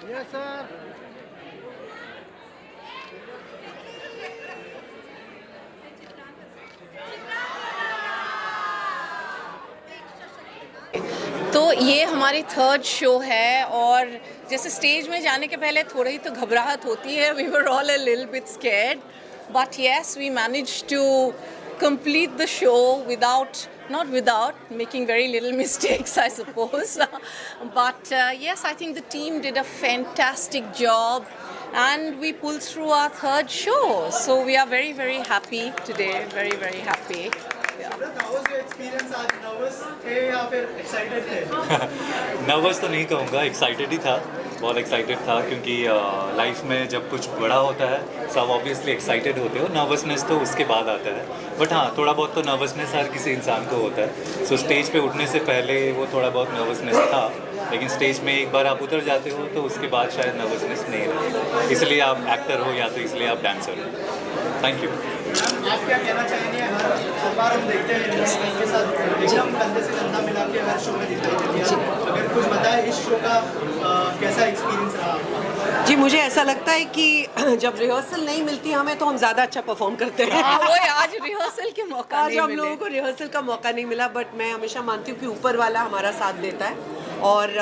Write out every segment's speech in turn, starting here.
Yes sir. तो ये हमारी थर्ड शो है और जैसे स्टेज में जाने के पहले थोड़ी ही तो घबराहट होती है. We were all a little bit scared but yes we manage to complete the show not without making very little mistakes, I suppose. But yes, I think the team did a fantastic job and we pulled through our third show. So we are very, very happy today. Very, very happy. How was your experience? आज nervous थे या फिर excited थे? Nervous तो नहीं कहूँगा, excited ही था. बहुत एक्साइटेड था क्योंकि लाइफ में जब कुछ बड़ा होता है सब ऑब्वियसली एक्साइटेड होते हो. नर्वसनेस तो उसके बाद आता है, बट हाँ थोड़ा बहुत तो नर्वसनेस हर किसी इंसान को होता है. सो स्टेज पे उठने से पहले वो थोड़ा बहुत नर्वसनेस था, लेकिन स्टेज में एक बार आप उतर जाते हो तो उसके बाद शायद नर्वसनेस नहीं रहती. इसलिए आप एक्टर हो या तो इसलिए आप डांसर हो. Thank you. आप क्या कहना चाहेंगे? हर बार हम देखते हैं इसके साथ एकदम कंधे से कंधा मिला के हर शो में दिखाई देती है. अगर कुछ बताएं इस शो का कैसा एक्सपीरियंस रहा आपका? जी मुझे ऐसा लगता है कि जब रिहर्सल नहीं मिलती हमें तो हम ज़्यादा अच्छा परफॉर्म करते हैं. वो आज रिहर्सल के मौका आज नहीं हम मिले. लोगों को रिहर्सल का मौका नहीं मिला, बट मैं हमेशा मानती हूँ कि ऊपर वाला हमारा साथ देता है. और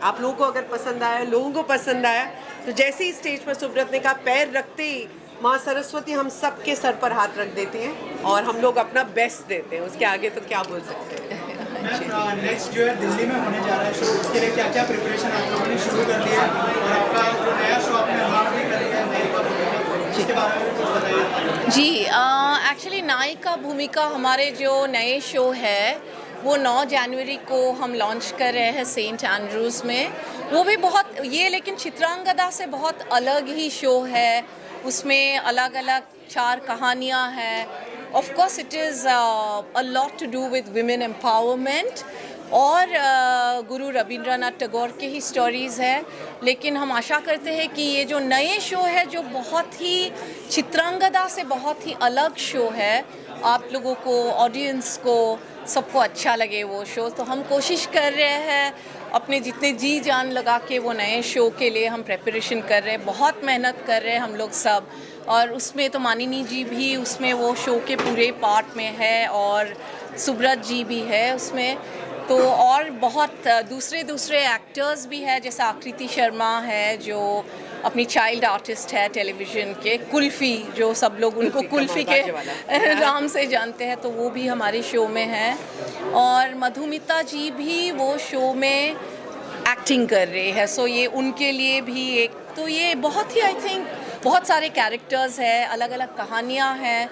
आप लोगों को अगर पसंद आया, लोगों को पसंद आया, तो जैसे ही स्टेज पर सुब्रत ने कहा पैर रखते ही माँ सरस्वती हम सब के सर पर हाथ रख देती हैं और हम लोग अपना बेस्ट देते हैं. उसके आगे तो क्या बोल सकते हैं. नेक्स्ट जो है दिल्ली में होने जा रहा है शो, उसके लिए क्या क्या प्रिपरेशन आप लोगों ने शुरू कर दिया है और आपका जो नया शो आपने लॉन्च भी कर दिया है नायिका भूमिका, उसके बारे में कुछ बताइए. जी एक्चुअली नायिका भूमिका हमारे जो नए शो है वो 9 जनवरी को हम लॉन्च कर रहे हैं सेंट एंड्रूज में. वो भी बहुत ये लेकिन चित्रांगदा से बहुत अलग ही शो है. उसमें अलग अलग 4 कहानियाँ हैं. Of course it is a lot to do with women empowerment और गुरु रविंद्रनाथ टैगोर के ही स्टोरीज़ है. लेकिन हम आशा करते हैं कि ये जो नए शो है जो बहुत ही चित्रांगदा से बहुत ही अलग शो है, आप लोगों को, ऑडियंस को, सबको अच्छा लगे वो शो. तो हम कोशिश कर रहे हैं अपने जितने जी जान लगा के वो नए शो के लिए हम प्रेपरेशन कर रहे हैं. बहुत मेहनत कर रहे हैं हम लोग सब. और उसमें तो मानिनी जी भी उसमें वो शो के पूरे पार्ट में है और सुब्रत जी भी है उसमें. तो और बहुत दूसरे एक्टर्स भी है, जैसे आकृति शर्मा है जो अपनी चाइल्ड आर्टिस्ट है टेलीविज़न के. कुल्फ़ी जो सब लोग उनको कुल्फ़ी के नाम से जानते हैं, तो वो भी हमारे शो में है. और मधुमिता जी भी वो शो में एक्टिंग कर रहे हैं. सो ये उनके लिए भी एक, तो ये बहुत ही आई थिंक बहुत सारे कैरेक्टर्स हैं, अलग अलग कहानियाँ हैं.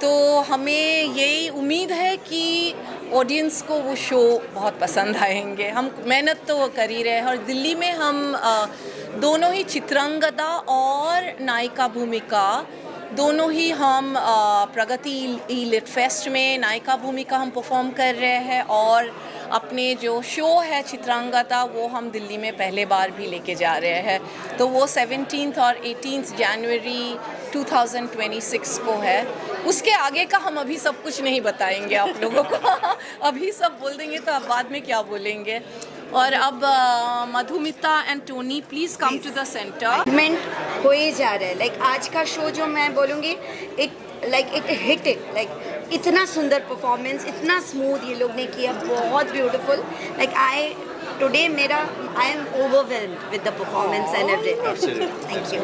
तो हमें यही उम्मीद है कि ऑडियंस को वो शो बहुत पसंद आएंगे. हम मेहनत तो कर ही रहे हैं और दिल्ली में हम दोनों ही चित्रांगदा और नायिका भूमिका दोनों ही हम प्रगति ई लिट फेस्ट में नायिका भूमिका हम परफॉर्म कर रहे हैं और अपने जो शो है चित्रांगदा वो हम दिल्ली में पहले बार भी लेके जा रहे हैं. तो वो 17 और 18 जनवरी 2026 को है. उसके आगे का हम अभी सब कुछ नहीं बताएंगे आप लोगों को. अभी सब बोल देंगे तो आप बाद में क्या बोलेंगे. और अब Madhumita and Tony please come to the center. Movement हो ही जा रहा है. लाइक आज का शो जो मैं बोलूँगी इट हिट इट. लाइक इतना सुंदर परफॉर्मेंस, इतना स्मूथ ये लोग ने किया, बहुत beautiful. Like today I am overwhelmed with the performance and everything. Thank you.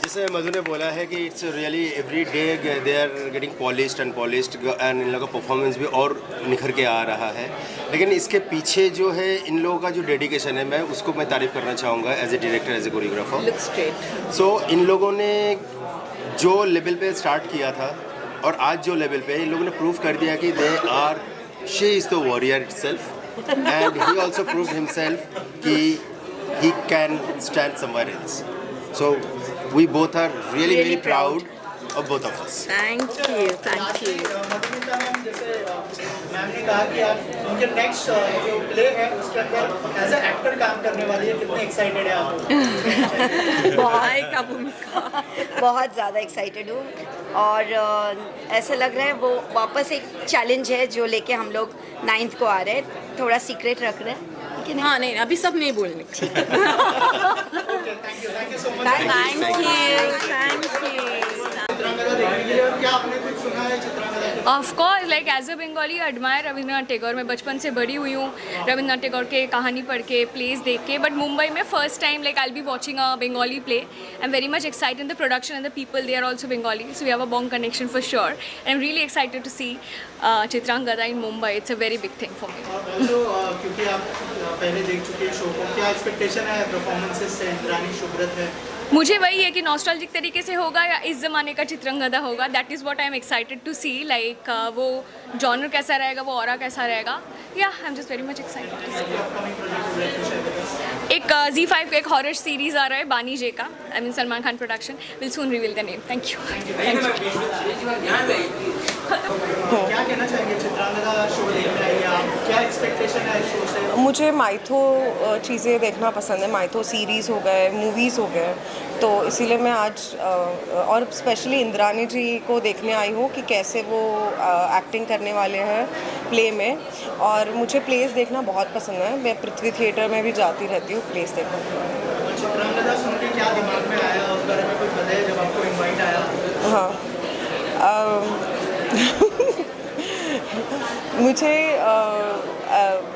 जैसे मधु ने बोला है कि it's really every day they are getting polished and इन लोगों का परफॉर्मेंस भी और निखर के आ रहा है. लेकिन इसके पीछे जो है इन लोगों का जो डेडिकेशन है, मैं उसको मैं तारीफ़ करना चाहूँगा as a director, as a choreographer. So इन लोगों ने जो लेवल पे स्टार्ट किया था और आज जो लेवल पे इन लोगों ने प्रूव कर दिया कि she is the warrior itself and he also proved himself कि he can stand somewhere else. So we both are really proud of both of us. Thank you. Madhumita ma'am, जैसे मैम ने कहा कि आप उनके नेक्स्ट जो प्ले है उसके अंदर एज ए एक्टर काम करने वाली है, कितने एक्साइटेड है आप? नायिका भूमिका बहुत ज़्यादा एक्साइटेड हूँ और ऐसा लग रहा है वो वापस एक चैलेंज है जो लेके हम लोग 9th को आ रहे हैं. थोड़ा सीक्रेट रख रहे हैं कि नहीं? हाँ नहीं अभी सब नहीं बोलने thank you so much Chitrangada देखने के लिए। और क्या आपने कुछ सुना है चित्रांगदा के? Of course like as a Bengali admire Rabindranath Tagore. मैं बचपन से बड़ी हुई हूँ रविंद्रनाथ टैगोर के कहानी पढ़ के, प्लेस देख के। बट मुंबई में first time like I will be watching a Bengali play. I am very much excited the production and the people they are also Bengali, so we have a bong connection for sure. And I am really excited to see Chitrangada in Mumbai. It's a very big thing for me. Also क्योंकि आप पहले देख चुके हैं show को, क्या expectation है performances से? इंद्रानी शुभ्रत है, मुझे वही है कि नॉस्टैल्जिक तरीके से होगा या इस ज़माने का चित्रंगदा होगा। That is what I am excited to see. Like वो जॉनर कैसा रहेगा, वो ऑरा कैसा रहेगा। या I am just very much excited. एक Z5 का एक हॉरर सीरीज़ आ रहा है बानी जे का, I mean Salman Khan production. Will soon reveal the name. Thank you. क्या कहना चाहेंगे चित्रांगदा शो देखने आइए आप? क्या एक्सपेक्टेशन है शो से? मुझे माइथो चीज़ें देखना पसंद है। माइथो सीरीज़ हो गए, मूवीज़ हो गए, तो इसीलिए मैं आज और स्पेशली इंद्रानी जी को देखने आई हूँ कि कैसे वो एक्टिंग करने वाले हैं प्ले में। और मुझे प्लेस देखना बहुत पसंद है। मैं पृथ्वी थिएटर में भी जाती रहती हूँ प्लेस देखने। चित्रांगदा सुन के क्या दिमाग में आया, उस बारे में कुछ बताइए जब आपको इनवाइट आया? हाँ मुझे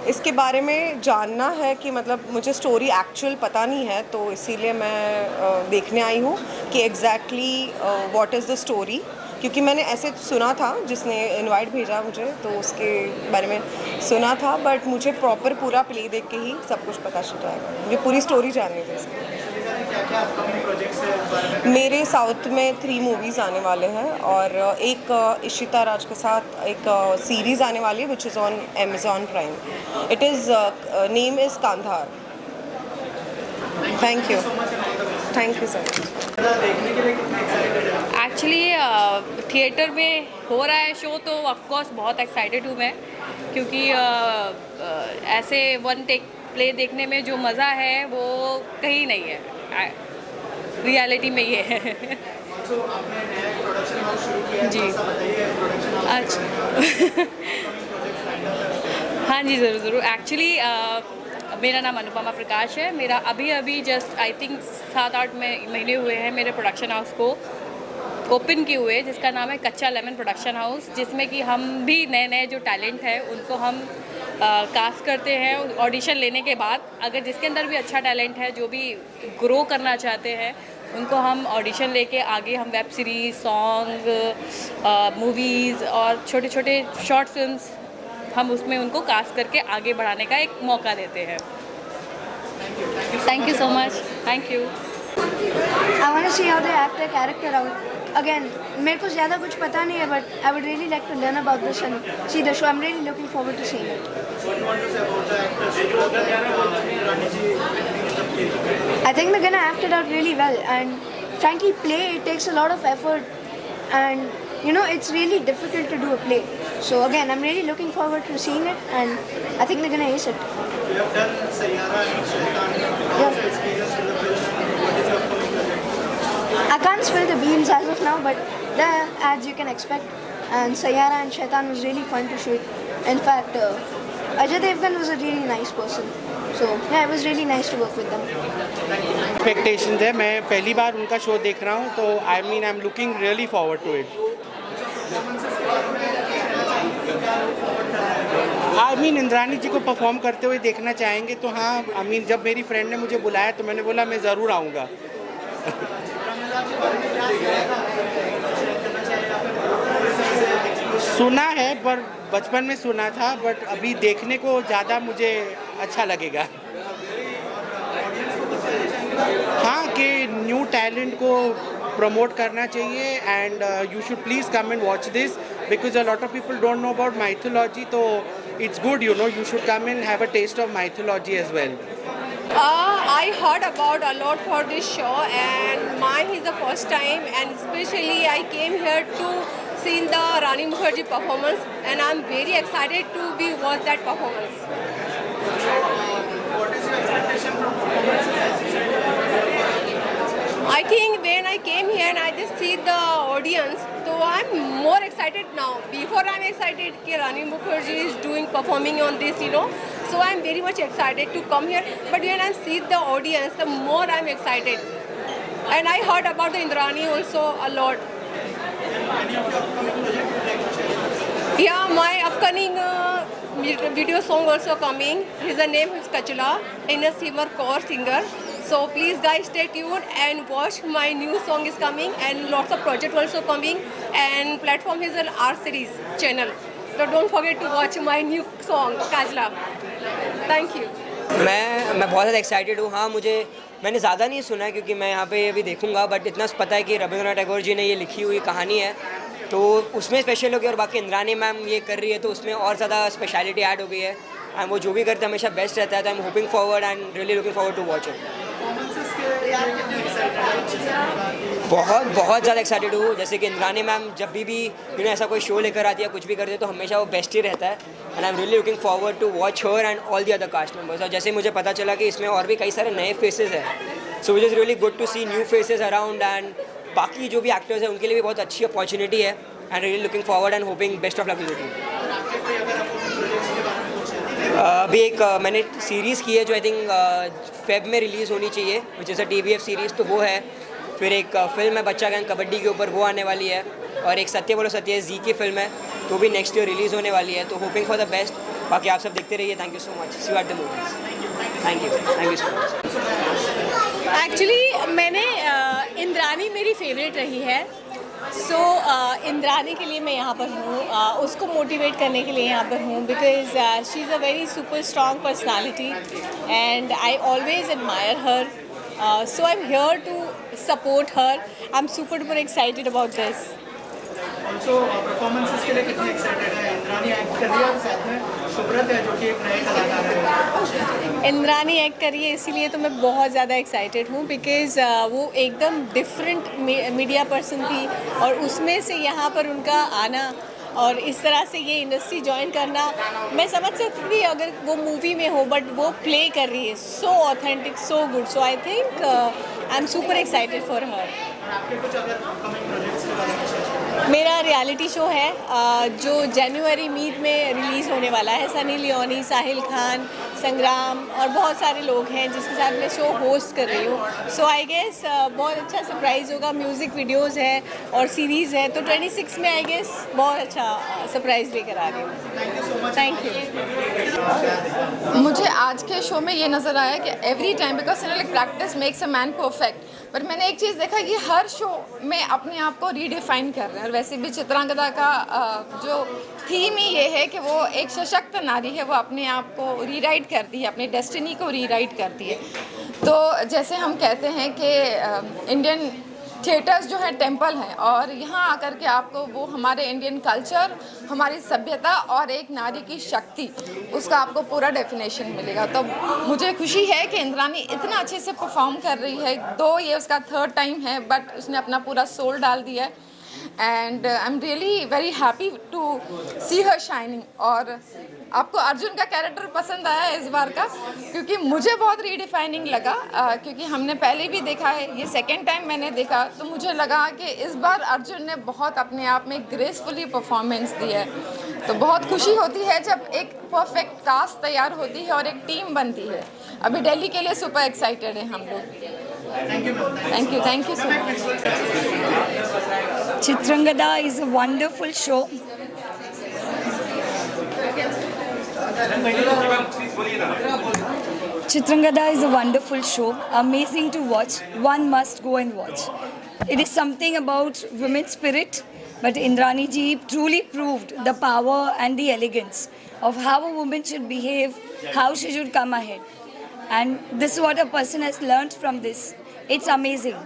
इसके बारे में जानना है कि मतलब मुझे स्टोरी एक्चुअल पता नहीं है, तो इसीलिए मैं देखने आई हूँ कि exactly what is the story. क्योंकि मैंने ऐसे सुना था, जिसने इनवाइट भेजा मुझे तो उसके बारे में सुना था, बट मुझे प्रॉपर पूरा प्ले देख के ही सब कुछ पता चल जाएगा। मुझे पूरी स्टोरी जाननी थी इसकी। क्या अपकमिंग प्रोजेक्ट्स है उस बारे में? मेरे साउथ में 3 मूवीज़ आने वाले हैं और एक इशिता राज के साथ एक सीरीज़ आने वाली है which is on Amazon prime. It is name is Kandahar. Thank you sir. देखने के लिए कितने एक्साइटेड है? एक्चुअली थिएटर में हो रहा है शो तो ऑफकोर्स बहुत एक्साइटेड हूँ मैं, क्योंकि ऐसे वन टेक प्ले देखने में जो मज़ा है वो कहीं नहीं है, रियलिटी में ये है। तो आपने नया प्रोडक्शन हाउस शुरू किया है, जी। थोड़ा सा बताइए प्रोडक्शन हाउस के बारे में। हाँ जी, ज़रूर ज़रूर। एक्चुअली मेरा नाम अनुपमा प्रकाश है। मेरा अभी जस्ट आई थिंक 7-8 महीने हुए हैं मेरे प्रोडक्शन हाउस को ओपन किए हुए, जिसका नाम है कच्चा लेमन प्रोडक्शन हाउस, जिसमें कि हम भी नए जो टैलेंट है उनको हम कास्ट करते हैं ऑडिशन लेने के बाद। अगर जिसके अंदर भी अच्छा टैलेंट है, जो भी ग्रो करना चाहते हैं, उनको हम ऑडिशन लेके आगे हम वेब सीरीज़, सॉन्ग, मूवीज़ और छोटे छोटे शॉर्ट फिल्म्स हम उसमें उनको कास्ट करके आगे बढ़ाने का एक मौका देते हैं। Thank you so much. Thank you. I want to see how they act their character out. Again, मेरे को ज़्यादा कुछ पता नहीं है, but I would really like to learn about this and see the show. I'm really looking forward to seeing it. What do you want to say about the actors? Rani ji, I think they're gonna act it out really well, and frankly, play it takes a lot of effort, and you know it's really difficult to do a play. So again, I'm really looking forward to seeing it, and I think they're gonna ace it. you have done Sayyara and Shaitan. How's your experience with the film and what is your upcoming project? I can't spill the beans as of now, but they're as you can expect. And Sayyara and Shaitan was really fun to shoot. In fact, Ajay Devgan was a really nice person. So yeah, it was really nice to work with them. Expectations है। मैं पहली बार उनका show देख रहा हूँ, तो I am looking really forward to it. Indrani ji को perform करते हुए देखना चाहेंगे, तो हाँ जब मेरी फ्रेंड ने मुझे बुलाया तो मैंने बोला मैं ज़रूर आऊँगा। सुना है, पर बचपन में सुना था, बट अभी देखने को ज़्यादा मुझे अच्छा लगेगा। हाँ, कि न्यू टैलेंट को प्रमोट करना चाहिए, and you should please come and watch this because a lot of people don't know about mythology, तो it's good, you should come and have a taste of mythology as well. I heard about a lot for this show, and mine is the first time, and especially I came here to see the Rani Mukherjee performance, and I'm very excited to watch that performance. What is your expectation from performances? I think when I came here and I just see the audience, so I'm more excited now. Before I'm excited that Rani Mukherjee is performing on this, So I'm very much excited to come here. But when I see the audience, the more I'm excited. And I heard about the Indrani also a lot. Yeah, my upcoming video song also coming. His name is Kachula, in a Simar core singer. So please guys stay tuned and watch. My new song is coming and lots of project also coming. And platform is an R series channel. So don't forget to watch my new song Kajla. Thank you. मैं बहुत ज़्यादा excited हूँ। हाँ, मैंने ज़्यादा नहीं सुना है क्योंकि मैं यहाँ पे अभी देखूँगा, बट इतना पता है कि रविंद्रनाथ टैगोर जी ने ये लिखी हुई कहानी है, तो उसमें स्पेशल हो गया। और बाकी इंद्रानी मैम ये कर रही है तो उसमें और ज़्यादा स्पेशलिटी ऐड हो गई है। एंड वो जो भी करते हैं हमेशा बेस्ट रहता है। तो I am hoping forward and really looking forward to watch it. बहुत ज़्यादा एक्साइटेड हूँ। जैसे कि इंद्रानी मैम जब भी ऐसा कोई शो लेकर आती है, कुछ भी करती है, तो हमेशा वो बेस्ट ही रहता है। And I am really looking forward to watch her and all the other cast members. और जैसे मुझे पता चला कि इसमें और भी कई सारे नए फेसेस हैं, so which is really good to see new faces around. And बाकी जो भी एक्टर्स हैं उनके लिए भी बहुत अच्छी अपॉर्चुनिटी है। And really looking forward and hoping best of luck to the अभी एक मैंने सीरीज़ की है जो आई थिंक फेब में रिलीज़ होनी चाहिए, which is a TVF series, तो वो है। फिर एक फिल्म है बच्चा गैंग कबड्डी के ऊपर, वो आने वाली है। और एक सत्य बोलो सत्य जी की फिल्म है, तो भी नेक्स्ट ईयर रिलीज़ होने वाली है। तो होपिंग फॉर द बेस्ट। बाकी आप सब देखते रहिए। Thank you so much. See you at the movies. Thank you so much. Actually मैंने इंद्रानी मेरी फेवरेट रही है। सो इंद्रानी के लिए मैं यहाँ पर हूँ, उसको मोटिवेट करने के लिए यहाँ पर हूँ, because she is a very super strong personality and I always admire her. So I'm here to support her. I'm super duper excited about this. Also performances के लिए कितने excited है? इंद्रानी एक्ट कर रही है और साथ में सुब्रत है जो कि एक नए कलाकार है। इंद्रानी एक्ट कर रही है इसीलिए तो मैं बहुत ज़्यादा एक्साइटेड हूँ, बिकॉज वो एकदम डिफरेंट मीडिया पर्सन थी और उसमें से यहाँ पर उनका आना और इस तरह से ये इंडस्ट्री ज्वाइन करना, मैं समझ सकती थी अगर वो मूवी में हो, बट वो प्ले कर रही है सो authentic, so good. So I think I am super excited for her. मेरा रियलिटी शो है जो जनवरी मीट में रिलीज़ होने वाला है. सनी लियोनी, साहिल खान, संग्राम और बहुत सारे लोग हैं जिसके साथ मैं शो होस्ट कर रही हूँ. सो आई गेस बहुत अच्छा सरप्राइज़ होगा. म्यूज़िक वीडियोस है और सीरीज़ है, तो 26 में आई गेस बहुत अच्छा सरप्राइज़ लेकर आ रही हूँ. Thank you. मुझे आज के शो में ये नज़र आया कि every time, because like practice makes a man perfect, but मैंने एक चीज़ देखा कि हर शो में अपने आप को रीडिफाइन कर रहे हैं. और वैसे भी चित्रांगदा का जो थीम ही ये है कि वो एक सशक्त नारी है, वो अपने आप को रीराइट करती है, अपनी डेस्टिनी को रीराइट करती है. तो जैसे हम कहते हैं कि इंडियन थिएटर्स जो है टेम्पल हैं, और यहाँ आकर के आपको वो हमारे इंडियन कल्चर, हमारी सभ्यता और एक नारी की शक्ति, उसका आपको पूरा डेफिनेशन मिलेगा. तो मुझे खुशी है कि इंद्रानी इतना अच्छे से परफॉर्म कर रही है. दो ये उसका थर्ड टाइम है, बट उसने अपना पूरा सोल डाल दिया है. And I am really very happy to see her shining. और आपको अर्जुन का कैरेक्टर पसंद आया है इस बार का, क्योंकि मुझे बहुत रीडिफाइनिंग लगा, क्योंकि हमने पहले भी देखा है, ये सेकेंड टाइम मैंने देखा, तो मुझे लगा कि इस बार अर्जुन ने बहुत अपने आप में ग्रेसफुली परफॉर्मेंस दी है. तो बहुत खुशी होती है जब एक परफेक्ट कास्ट तैयार होती है और एक टीम बनती है. अभी दिल्ली के लिए सुपर एक्साइटेड है हम लोग. Thank you so much. Chitrangada is a wonderful show. Chitrangada is a wonderful show, amazing to watch. One must go and watch. It is something about women's spirit, but Indrani ji truly proved the power and the elegance of how a woman should behave, how she should come ahead. And this is what a person has learned from this. It's amazing.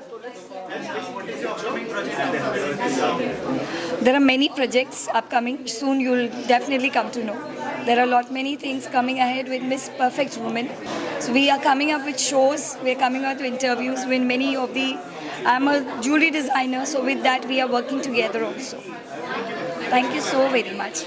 There are many projects upcoming. Soon you'll definitely come to know. There are many things coming ahead with Miss Perfect Woman. So we are coming up with shows. We are coming out with interviews with many of the. I'm a jewelry designer, so with that we are working together also. Thank you so very much.